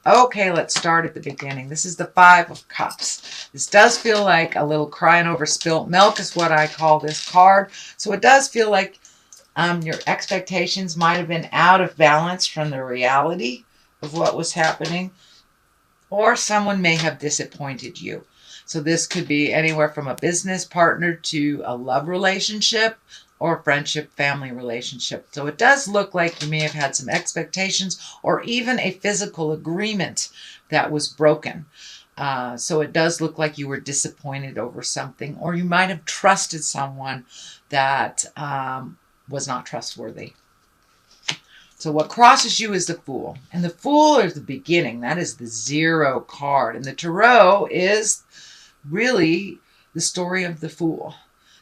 Okay, let's start at the beginning. This is the Five of Cups. This does feel like a little crying over spilt milk is what I call this card. So it does feel like your expectations might have been out of balance from the reality of what was happening, or someone may have disappointed you. So this could be anywhere from a business partner to a love relationship or friendship, family relationship. So it does look like you may have had some expectations or even a physical agreement that was broken. So it does look like you were disappointed over something, or you might have trusted someone that was not trustworthy. So what crosses you is the Fool. And the Fool is the beginning. That is the 0 card. And the Tarot is really the story of the Fool.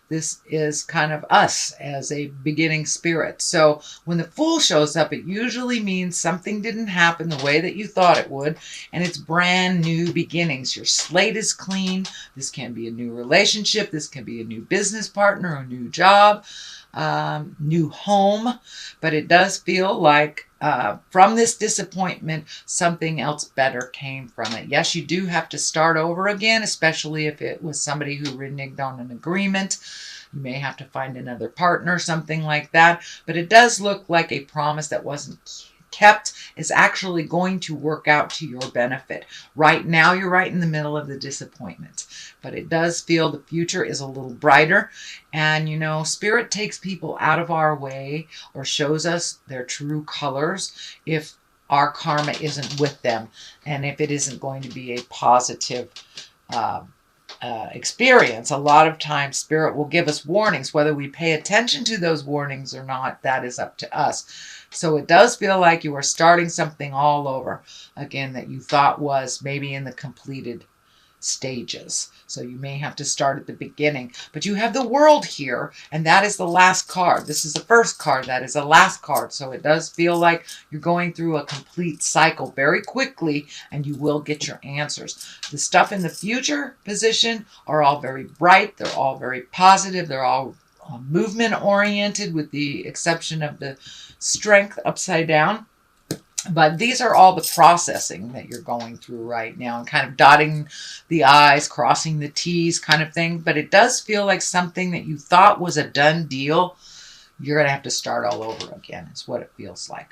This is kind of us as a beginning spirit. So when the Fool shows up, it usually means something didn't happen the way that you thought it would, and it's brand new beginnings. Your slate is clean. This can be a new relationship. This can be a new business partner, a new job, new home. But it does feel like from this disappointment, something else better came from it. Yes, you do have to start over again, especially if it was somebody who reneged on an agreement. You may have to find another partner, something like that. But it does look like a promise that wasn't kept is actually going to work out to your benefit. Right now, you're right in the middle of the disappointment. But it does feel the future is a little brighter. And, you know, Spirit takes people out of our way or shows us their true colors if our karma isn't with them and if it isn't going to be a positive experience. A lot of times Spirit will give us warnings. Whether we pay attention to those warnings or not, that is up to us. So it does feel like you are starting something all over again that you thought was maybe in the completed stages. So you may have to start at the beginning. But you have the World here, and that is the last card. This is the first card. That is the last card. So it does feel like you're going through a complete cycle very quickly, and you will get your answers. The stuff in the future position are all very bright. They're all very positive. They're all movement oriented, with the exception of the Strength upside down. But these are all the processing that you're going through right now and kind of dotting the I's, crossing the T's kind of thing. But it does feel like something that you thought was a done deal. You're going to have to start all over again. It's what it feels like.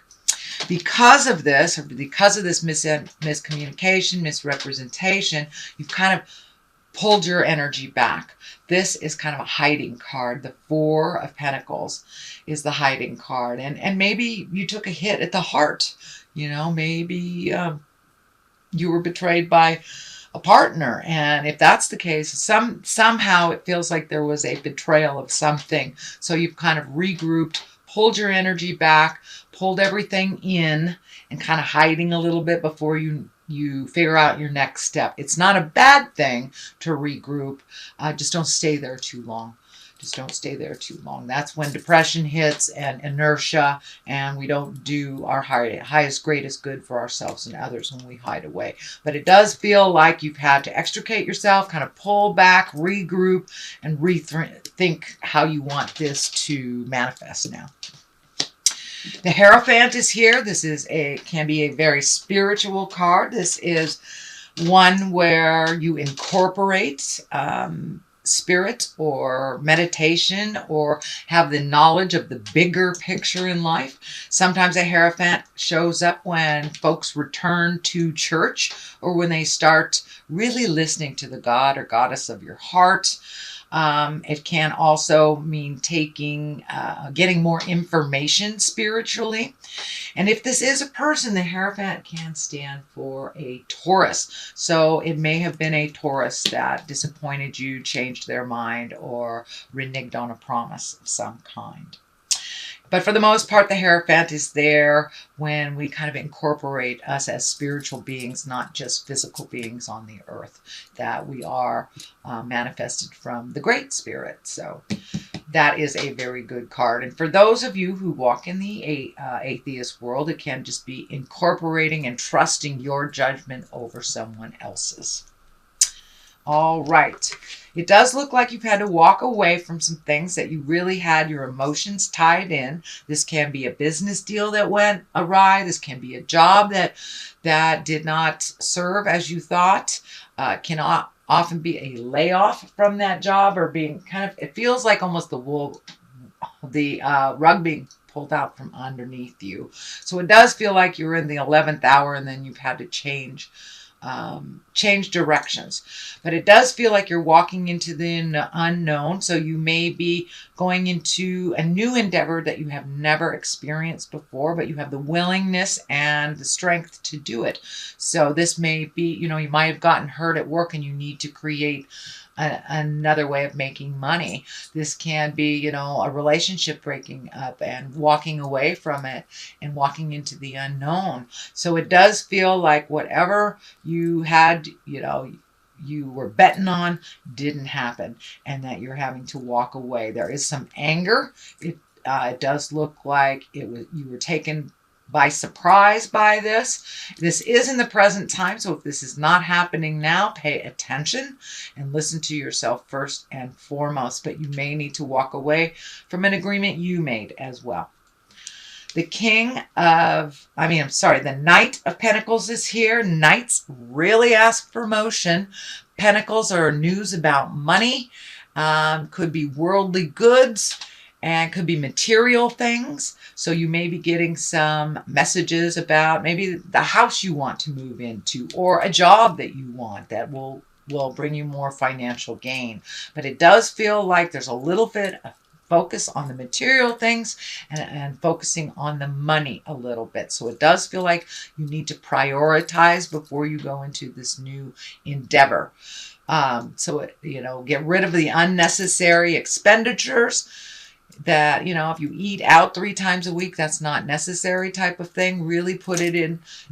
Because of this, or because of this miscommunication, misrepresentation, you've kind of pulled your energy back. This is kind of a hiding card. The Four of Pentacles is the hiding card. And maybe you took a hit at the heart. You know, maybe you were betrayed by a partner. And if that's the case, somehow it feels like there was a betrayal of something. So you've kind of regrouped, pulled your energy back, pulled everything in, and kind of hiding a little bit before you figure out your next step. It's not a bad thing to regroup. Just don't stay there too long. Just don't stay there too long. That's when depression hits and inertia, and we don't do our highest, greatest good for ourselves and others when we hide away. But it does feel like you've had to extricate yourself, kind of pull back, regroup, and rethink how you want this to manifest now. The Hierophant is here. This can be a very spiritual card. This is one where you incorporate spirit or meditation or have the knowledge of the bigger picture in life. Sometimes a Hierophant shows up when folks return to church or when they start really listening to the God or Goddess of your heart. It can also mean getting more information spiritually. And if this is a person, the Hierophant can stand for a Taurus. So it may have been a Taurus that disappointed you, changed their mind, or reneged on a promise of some kind. But for the most part, the Hierophant is there when we kind of incorporate us as spiritual beings, not just physical beings on the earth, that we are manifested from the Great Spirit. So that is a very good card. And for those of you who walk in the atheist world, it can just be incorporating and trusting your judgment over someone else's. All right. It does look like you've had to walk away from some things that you really had your emotions tied in. This can be a business deal that went awry. This can be a job that did not serve as you thought. Often be a layoff from that job, or being kind of, it feels like almost the rug being pulled out from underneath you. So it does feel like you're in the 11th hour and then you've had to change directions. But it does feel like you're walking into the unknown. So you may be going into a new endeavor that you have never experienced before, but you have the willingness and the strength to do it. So this may be, you might have gotten hurt at work and you need to create another way of making money. This can be, a relationship breaking up and walking away from it and walking into the unknown. So it does feel like whatever you had, you were betting on didn't happen, and that you're having to walk away. There is some anger. It does look like you were taken by surprise by this. This is in the present time, so if this is not happening now, pay attention and listen to yourself first and foremost. But you may need to walk away from an agreement you made as well. The Knight of Pentacles is here. Knights really ask for motion. Pentacles are news about money. Could be worldly goods and could be material things. So you may be getting some messages about maybe the house you want to move into, or a job that you want that will bring you more financial gain. But it does feel like there's a little bit of focus on the material things and focusing on the money a little bit. So it does feel like you need to prioritize before you go into this new endeavor. Get rid of the unnecessary expenditures that, if you eat out 3 times a week, that's not necessary type of thing. Really put it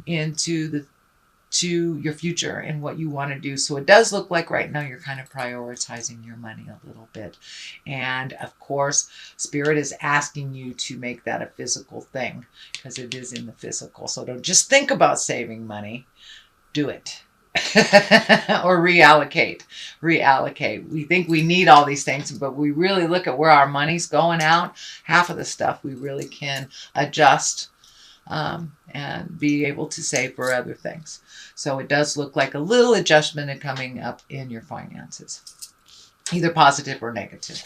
into your future and what you want to do. So it does look like right now you're kind of prioritizing your money a little bit. And of course, Spirit is asking you to make that a physical thing, because it is in the physical. So don't just think about saving money, do it. Or reallocate. We think we need all these things, but we really look at where our money's going out. Half of the stuff we really can adjust and be able to save for other things. So it does look like a little adjustment coming up in your finances, either positive or negative.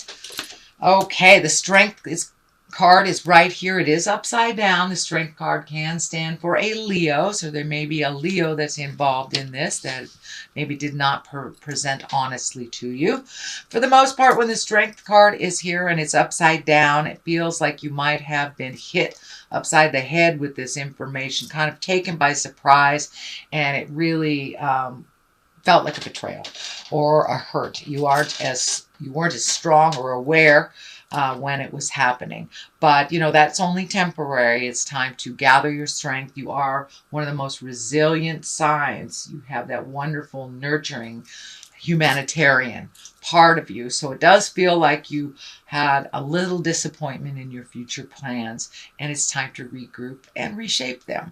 Okay, the Strength card is right here. It is upside down. The Strength card can stand for a Leo. So there may be a Leo that's involved in this that maybe did not present honestly to you. For the most part, when the Strength card is here and it's upside down, it feels like you might have been hit upside the head with this information, kind of taken by surprise, and it really felt like a betrayal or a hurt. You weren't as strong or aware when it was happening. But, that's only temporary. It's time to gather your strength. You are one of the most resilient signs. You have that wonderful, nurturing, humanitarian part of you. So it does feel like you had a little disappointment in your future plans, and it's time to regroup and reshape them.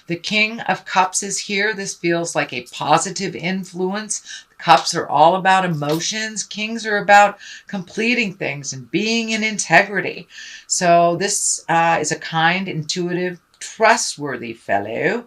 The King of Cups is here. This feels like a positive influence. Cups are all about emotions. Kings are about completing things and being in integrity. So this is a kind, intuitive, trustworthy fellow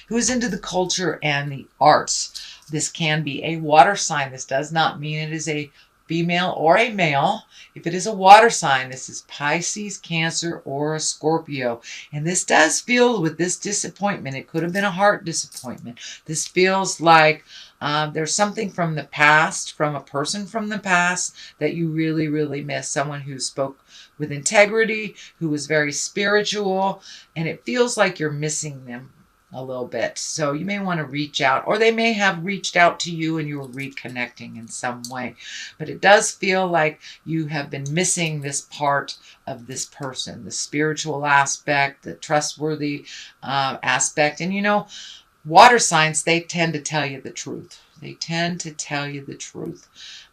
who is into the culture and the arts. This can be a water sign. This does not mean it is a female or a male. If it is a water sign, this is Pisces, Cancer, or a Scorpio. And this does feel, with this disappointment, it could have been a heart disappointment. This feels like there's something from the past, from a person from the past, that you really, really miss. Someone who spoke with integrity, who was very spiritual, and it feels like you're missing them a little bit. So you may want to reach out, or they may have reached out to you and you were reconnecting in some way. But it does feel like you have been missing this part of this person, the spiritual aspect, the trustworthy aspect. And water signs, they tend to tell you the truth. They tend to tell you the truth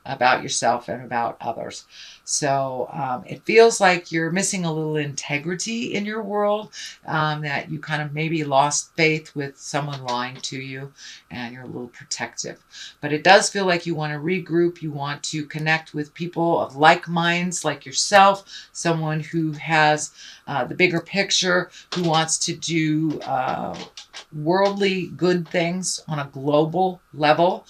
about yourself and about others. So it feels like you're missing a little integrity in your world, that you kind of maybe lost faith with someone lying to you, and you're a little protective. But it does feel like you want to regroup. You want to connect with people of like minds like yourself, someone who has the bigger picture, who wants to do worldly good things on a global level,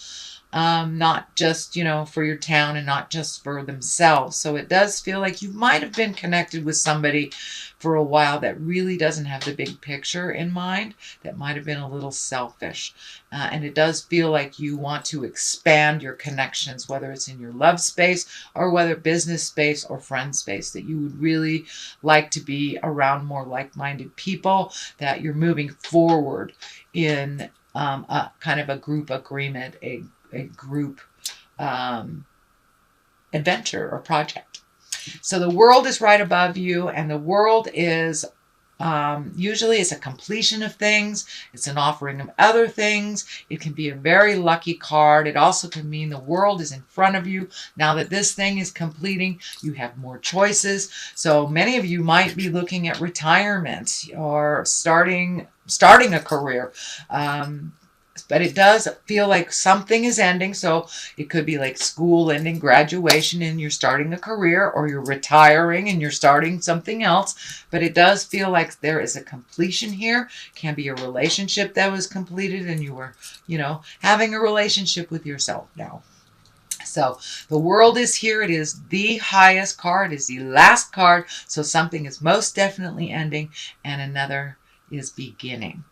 not just, for your town and not just for themselves. So it does feel like you might have been connected with somebody for a while that really doesn't have the big picture in mind, that might have been a little selfish. And it does feel like you want to expand your connections, whether it's in your love space or whether business space or friend space, that you would really like to be around more like-minded people, that you're moving forward in a kind of a group agreement, a group adventure or project. So the world is right above you, and the world is usually it's a completion of things. It's an offering of other things. It can be a very lucky card. It also can mean the world is in front of you. Now that this thing is completing, you have more choices. So many of you might be looking at retirement or starting a career. But it does feel like something is ending. So it could be like school ending, graduation, and you're starting a career, or you're retiring and you're starting something else. But it does feel like there is a completion here. Can be a relationship that was completed and you were, having a relationship with yourself now. So the world is here. It is the highest card. It is the last card. So something is most definitely ending and another is beginning.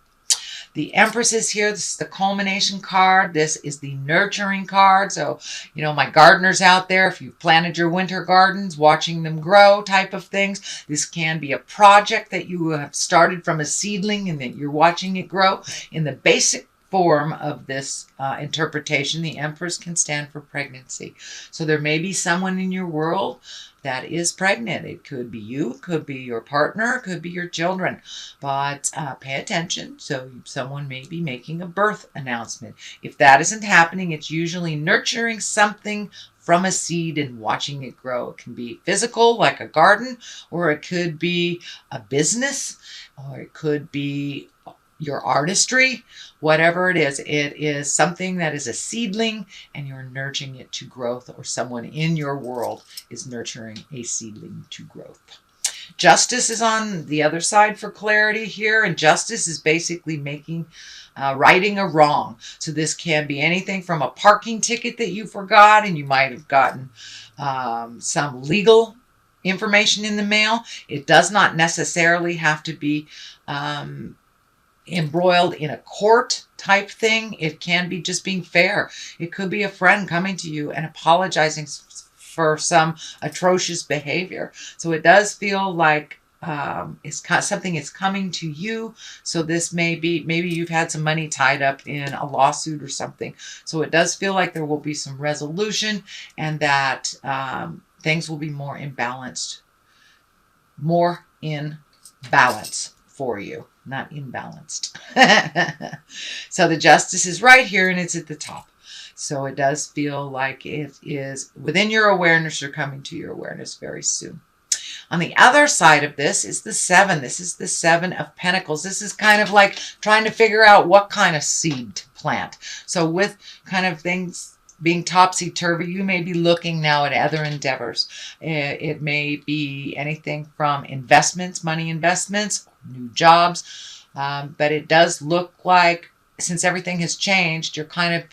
The Empress is here. This is the culmination card. This is the nurturing card. So, my gardeners out there, if you've planted your winter gardens, watching them grow type of things, this can be a project that you have started from a seedling and that you're watching it grow. In the basic form of this interpretation, the Empress can stand for pregnancy. So there may be someone in your world that is pregnant. It could be you, it could be your partner, it could be your children. But pay attention. So someone may be making a birth announcement. If that isn't happening, it's usually nurturing something from a seed and watching it grow. It can be physical, like a garden, or it could be a business, or it could be your artistry. Whatever it is something that is a seedling and you're nurturing it to growth, or someone in your world is nurturing a seedling to growth. Justice is on the other side for clarity here, and justice is basically righting a wrong. So this can be anything from a parking ticket that you forgot, and you might have gotten some legal information in the mail. It does not necessarily have to be embroiled in a court type thing. It can be just being fair. It could be a friend coming to you and apologizing for some atrocious behavior. So it does feel like something is coming to you. So this maybe you've had some money tied up in a lawsuit or something. So it does feel like there will be some resolution, and that things will be more in balance for you, not imbalanced. So the Justice is right here, and it's at the top. So it does feel like it is within your awareness, or coming to your awareness very soon. On the other side of this is the 7. This is the 7 of Pentacles. This is kind of like trying to figure out what kind of seed to plant. So with kind of things being topsy-turvy, you may be looking now at other endeavors. It may be anything from investments, money investments, new jobs. But it does look like, since everything has changed, you're kind of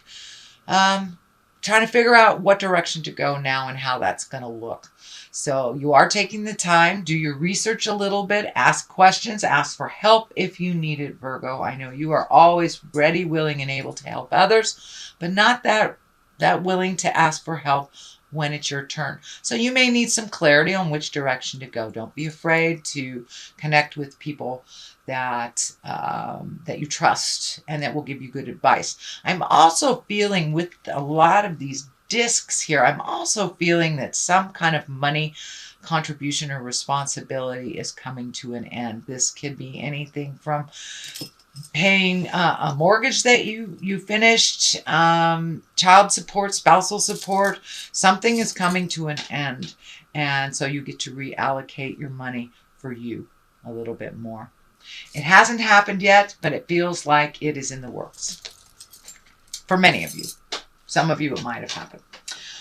trying to figure out what direction to go now and how that's going to look. So you are taking the time, do your research a little bit, ask questions, ask for help if you need it, Virgo. I know you are always ready, willing, and able to help others, but not that willing to ask for help when it's your turn. So you may need some clarity on which direction to go. Don't be afraid to connect with people that you trust and that will give you good advice. I'm also feeling, with a lot of these discs here, I'm also feeling that some kind of money contribution or responsibility is coming to an end. This could be anything from paying a mortgage that you finished, child support, spousal support. Something is coming to an end, and so you get to reallocate your money for you a little bit more. It hasn't happened yet, but it feels like it is in the works for many of you. Some of you it might have happened.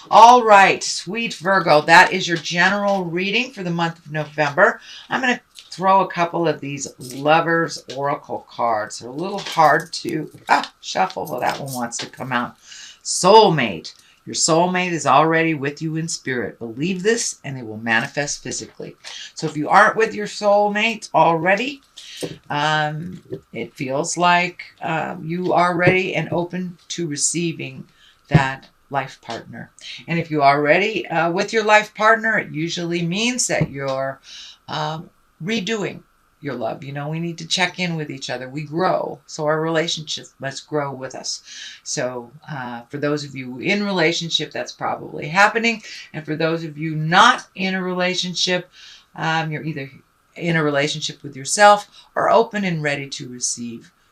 All right, sweet Virgo, that is your general reading for the month of November. I'm going to throw a couple of these Lovers Oracle cards. They're a little hard to shuffle. Well, that one wants to come out. Soulmate. Your soulmate is already with you in spirit. Believe this and they will manifest physically. So if you aren't with your soulmate already, it feels like you are ready and open to receiving that life partner. And if you're already with your life partner, it usually means that you're redoing your love. You know, we need to check in with each other. We grow, so our relationship must grow with us. So for those of you in relationship, that's probably happening. And for those of you not in a relationship, you're either in a relationship with yourself or open and ready to receive